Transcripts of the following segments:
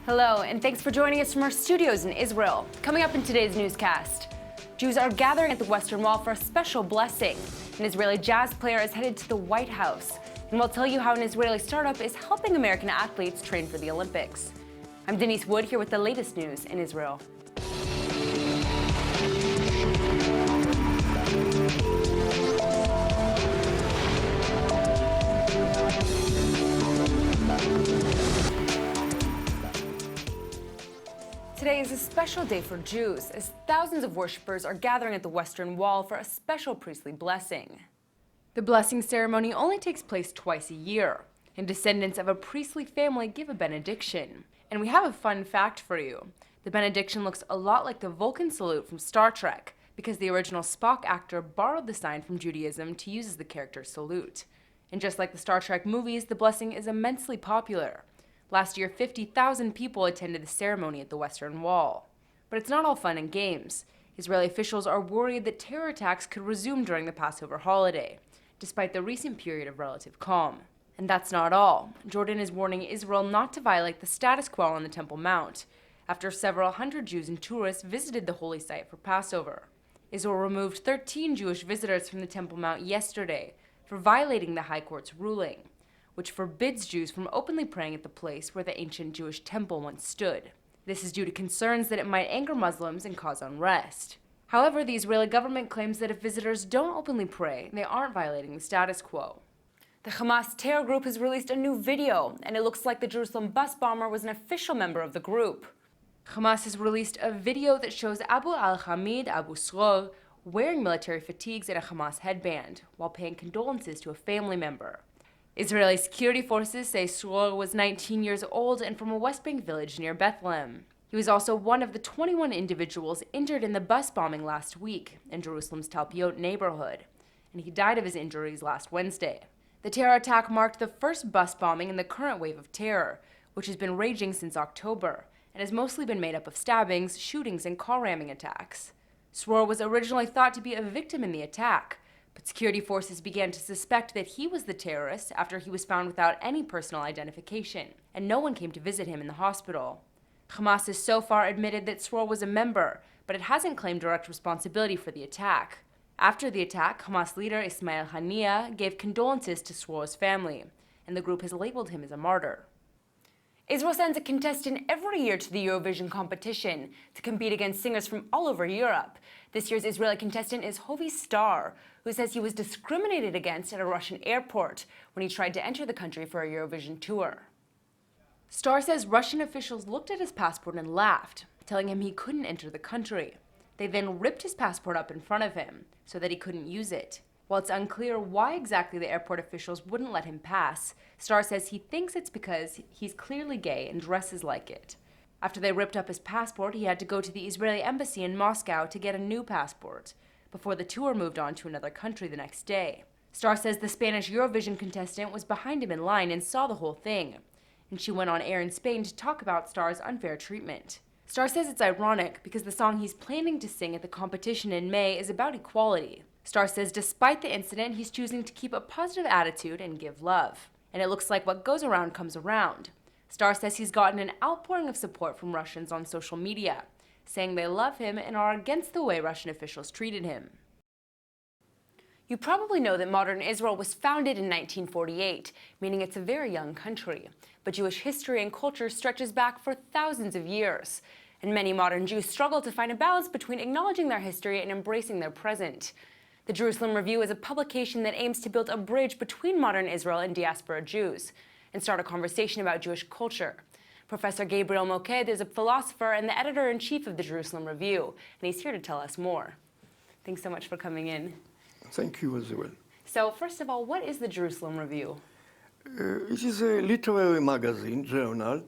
Hello, and thanks for joining us from our studios in Israel. Coming up in today's newscast, Jews are gathering at the Western Wall for a special blessing. An Israeli jazz player is headed to the White House. And we'll tell you how an Israeli startup is helping American athletes train for the Olympics. I'm Denise Wood here with the latest news in Israel. Today is a special day for Jews, as thousands of worshippers are gathering at the Western Wall for a special priestly blessing. The blessing ceremony only takes place twice a year, and descendants of a priestly family give a benediction. And we have a fun fact for you. The benediction looks a lot like the Vulcan salute from Star Trek, because the original Spock actor borrowed the sign from Judaism to use as the character's salute. And just like the Star Trek movies, the blessing is immensely popular. Last year, 50,000 people attended the ceremony at the Western Wall. But it's not all fun and games. Israeli officials are worried that terror attacks could resume during the Passover holiday, despite the recent period of relative calm. And that's not all. Jordan is warning Israel not to violate the status quo on the Temple Mount, after several hundred Jews and tourists visited the holy site for Passover. Israel removed 13 Jewish visitors from the Temple Mount yesterday for violating the High Court's ruling, which forbids Jews from openly praying at the place where the ancient Jewish temple once stood. This is due to concerns that it might anger Muslims and cause unrest. However, the Israeli government claims that if visitors don't openly pray, they aren't violating the status quo. The Hamas terror group has released a new video, and it looks like the Jerusalem bus bomber was an official member of the group. Hamas has released a video that shows Abu al-Hamid Abu Sror wearing military fatigues and a Hamas headband, while paying condolences to a family member. Israeli security forces say Sror was 19 years old and from a West Bank village near Bethlehem. He was also one of the 21 individuals injured in the bus bombing last week in Jerusalem's Talpiot neighborhood, and he died of his injuries last Wednesday. The terror attack marked the first bus bombing in the current wave of terror, which has been raging since October, and has mostly been made up of stabbings, shootings, and car ramming attacks. Sror was originally thought to be a victim in the attack, but security forces began to suspect that he was the terrorist after he was found without any personal identification, and no one came to visit him in the hospital. Hamas has so far admitted that Sror was a member, but it hasn't claimed direct responsibility for the attack. After the attack, Hamas leader Ismail Haniyeh gave condolences to Sror's family, and the group has labeled him as a martyr. Israel sends a contestant every year to the Eurovision competition to compete against singers from all over Europe. This year's Israeli contestant is Hovi Star, who says he was discriminated against at a Russian airport when he tried to enter the country for a Eurovision tour. Star says Russian officials looked at his passport and laughed, telling him he couldn't enter the country. They then ripped his passport up in front of him so that he couldn't use it. While it's unclear why exactly the airport officials wouldn't let him pass, Star says he thinks it's because he's clearly gay and dresses like it. After they ripped up his passport, he had to go to the Israeli embassy in Moscow to get a new passport, before the tour moved on to another country the next day. Star says the Spanish Eurovision contestant was behind him in line and saw the whole thing, and she went on air in Spain to talk about Star's unfair treatment. Star says it's ironic because the song he's planning to sing at the competition in May is about equality. Star says despite the incident, he's choosing to keep a positive attitude and give love. And it looks like what goes around comes around. Star says he's gotten an outpouring of support from Russians on social media, saying they love him and are against the way Russian officials treated him. You probably know that modern Israel was founded in 1948, meaning it's a very young country. But Jewish history and culture stretches back for thousands of years. And many modern Jews struggle to find a balance between acknowledging their history and embracing their present. The Jerusalem Review is a publication that aims to build a bridge between modern Israel and diaspora Jews and start a conversation about Jewish culture. Professor Gabriel Moked is a philosopher and the editor-in-chief of the Jerusalem Review, and he's here to tell us more. Thanks so much for coming in. Thank you as well. So, first of all, what is the Jerusalem Review? It is a literary magazine, journal,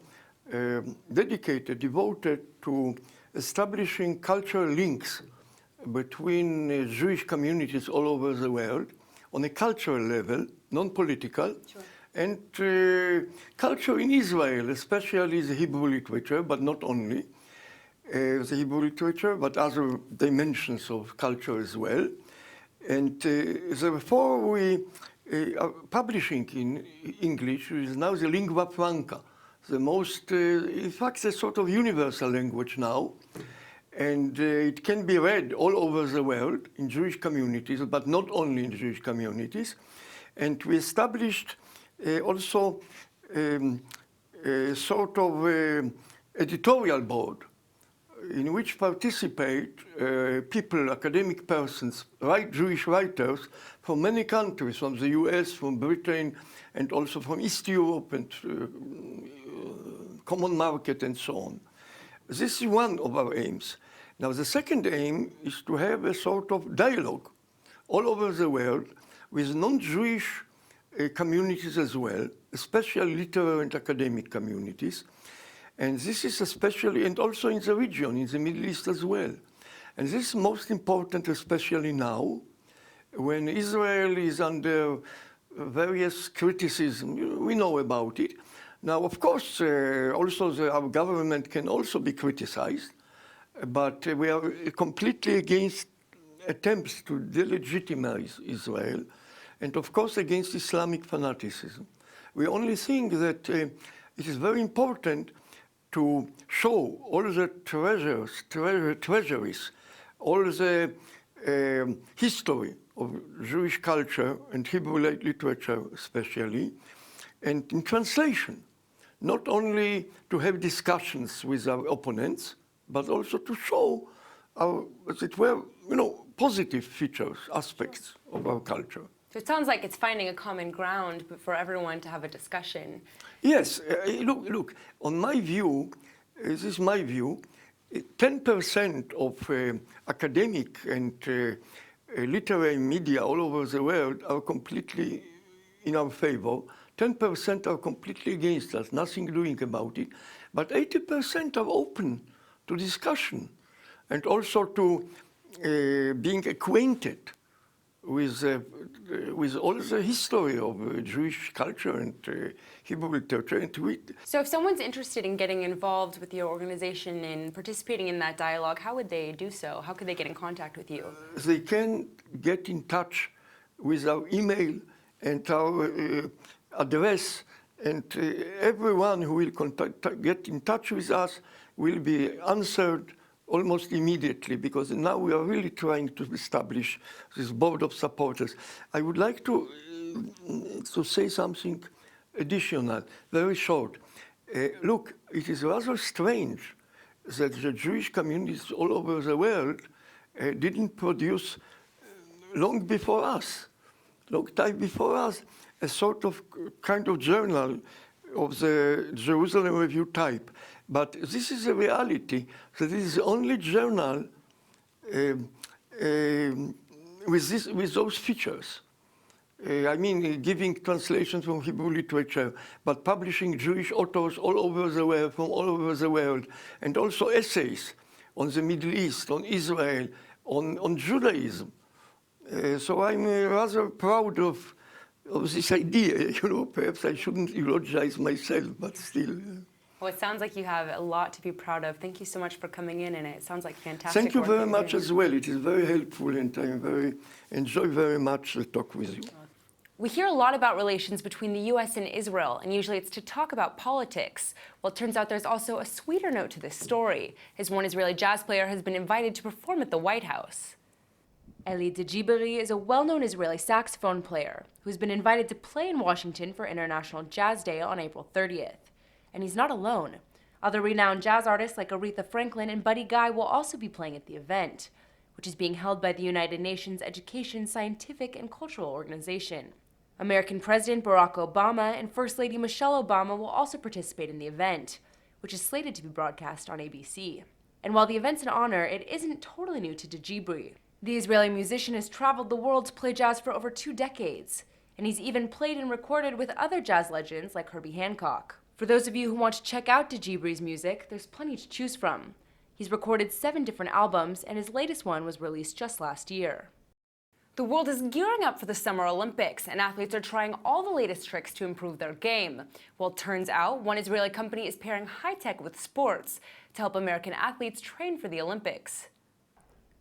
devoted to establishing cultural links between Jewish communities all over the world on a cultural level, non-political, sure. And culture in Israel, especially the Hebrew literature, but not only the Hebrew literature, but other dimensions of culture as well. And therefore we are publishing in English, which is now the lingua franca, the most, in fact, a sort of universal language now. And it can be read all over the world in Jewish communities, but not only in Jewish communities. And we established also a sort of editorial board in which participate people, academic persons, Jewish writers from many countries, from the US, from Britain, and also from East Europe and common market and so on. This is one of our aims. Now, the second aim is to have a sort of dialogue all over the world with non-Jewish communities as well, especially literary and academic communities. And this is especially, and also in the region, in the Middle East as well. And this is most important, especially now, when Israel is under various criticism. We know about it. Now, of course, also our government can also be criticized, but we are completely against attempts to delegitimize Israel, and of course against Islamic fanaticism. We only think that it is very important to show all the treasuries, all the history of Jewish culture and Hebrew literature especially, and in translation, not only to have discussions with our opponents, but also to show our, as it were, positive features, aspects of our culture. So it sounds like it's finding a common ground for everyone to have a discussion. Yes, look, on my view, this is my view, 10% of academic and literary media all over the world are completely in our favor. 10% are completely against us, nothing doing about it. But 80% are open to discussion and also to being acquainted with all the history of Jewish culture and Hebrew literature. So if someone's interested in getting involved with your organization and participating in that dialogue, how would they do so? How could they get in contact with you? They can get in touch with our email and our address, and everyone who will get in touch with us will be answered almost immediately, because now we are really trying to establish this board of supporters. I would like to say something additional, very short. Look, it is rather strange that the Jewish communities all over the world didn't produce long before us, long time before us, a sort of kind of journal of the Jerusalem Review type. But this is a reality, that it is the only journal with those features. I mean, giving translations from Hebrew literature, but publishing Jewish authors all over the world, from all over the world, and also essays on the Middle East, on Israel, on Judaism. So I'm rather proud of this idea. Perhaps I shouldn't eulogize myself, but still. Well, it sounds like you have a lot to be proud of. Thank you so much for coming in, and it sounds like fantastic. Thank you very much as well. It is very helpful, and I enjoy very much the talk with you. We hear a lot about relations between the U.S. and Israel, and usually it's to talk about politics. Well, it turns out there's also a sweeter note to this story, as one Israeli jazz player has been invited to perform at the White House. Eli Djibari is a well-known Israeli saxophone player who's been invited to play in Washington for International Jazz Day on April 30th. And he's not alone. Other renowned jazz artists like Aretha Franklin and Buddy Guy will also be playing at the event, which is being held by the United Nations Education, Scientific, and Cultural Organization. American President Barack Obama and First Lady Michelle Obama will also participate in the event, which is slated to be broadcast on ABC. And while the event's an honor, it isn't totally new to Djibari. The Israeli musician has traveled the world to play jazz for over 2 decades, and he's even played and recorded with other jazz legends like Herbie Hancock. For those of you who want to check out Djibari's music, there's plenty to choose from. He's recorded 7 different albums, and his latest one was released just last year. The world is gearing up for the Summer Olympics, and athletes are trying all the latest tricks to improve their game. Well, it turns out one Israeli company is pairing high-tech with sports to help American athletes train for the Olympics.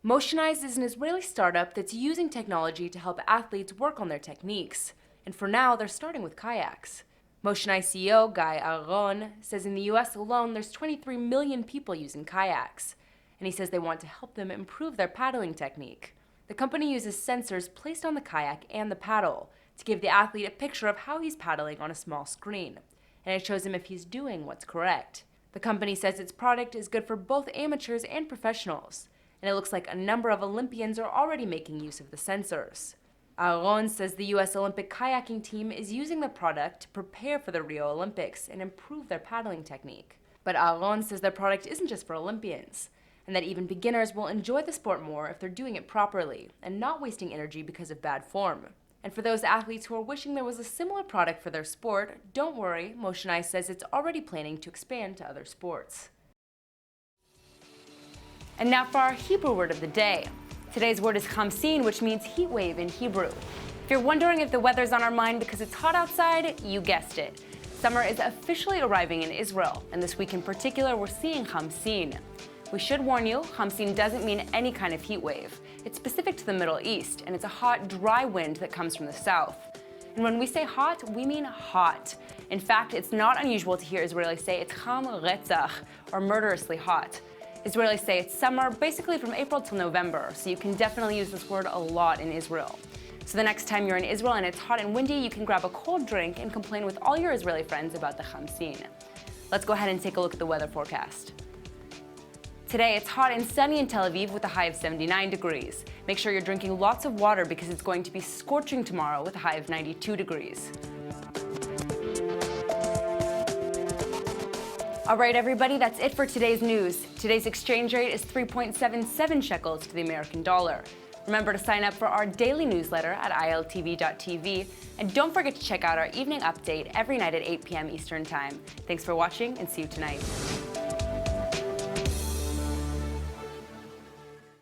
Motionize is an Israeli startup that's using technology to help athletes work on their techniques. And for now, they're starting with kayaks. Motion CEO Guy Aron says in the US alone there's 23 million people using kayaks, and he says they want to help them improve their paddling technique. The company uses sensors placed on the kayak and the paddle to give the athlete a picture of how he's paddling on a small screen, and it shows him if he's doing what's correct. The company says its product is good for both amateurs and professionals, and it looks like a number of Olympians are already making use of the sensors. Aron says the U.S. Olympic kayaking team is using the product to prepare for the Rio Olympics and improve their paddling technique. But Aron says their product isn't just for Olympians, and that even beginners will enjoy the sport more if they're doing it properly and not wasting energy because of bad form. And for those athletes who are wishing there was a similar product for their sport, don't worry, Motion says it's already planning to expand to other sports. And now for our Hebrew word of the day. Today's word is chamsin, which means heat wave in Hebrew. If you're wondering if the weather's on our mind because it's hot outside, you guessed it. Summer is officially arriving in Israel, and this week in particular, we're seeing chamsin. We should warn you, chamsin doesn't mean any kind of heat wave. It's specific to the Middle East, and it's a hot, dry wind that comes from the south. And when we say hot, we mean hot. In fact, it's not unusual to hear Israelis say it's cham retzach, or murderously hot. Israelis say it's summer, basically from April till November, so you can definitely use this word a lot in Israel. So the next time you're in Israel and it's hot and windy, you can grab a cold drink and complain with all your Israeli friends about the chamsin. Let's go ahead and take a look at the weather forecast. Today, it's hot and sunny in Tel Aviv with a high of 79 degrees. Make sure you're drinking lots of water because it's going to be scorching tomorrow with a high of 92 degrees. All right, everybody, that's it for today's news. Today's exchange rate is 3.77 shekels to the American dollar. Remember to sign up for our daily newsletter at iltv.tv, and don't forget to check out our evening update every night at 8 p.m. Eastern Time. Thanks for watching, and see you tonight.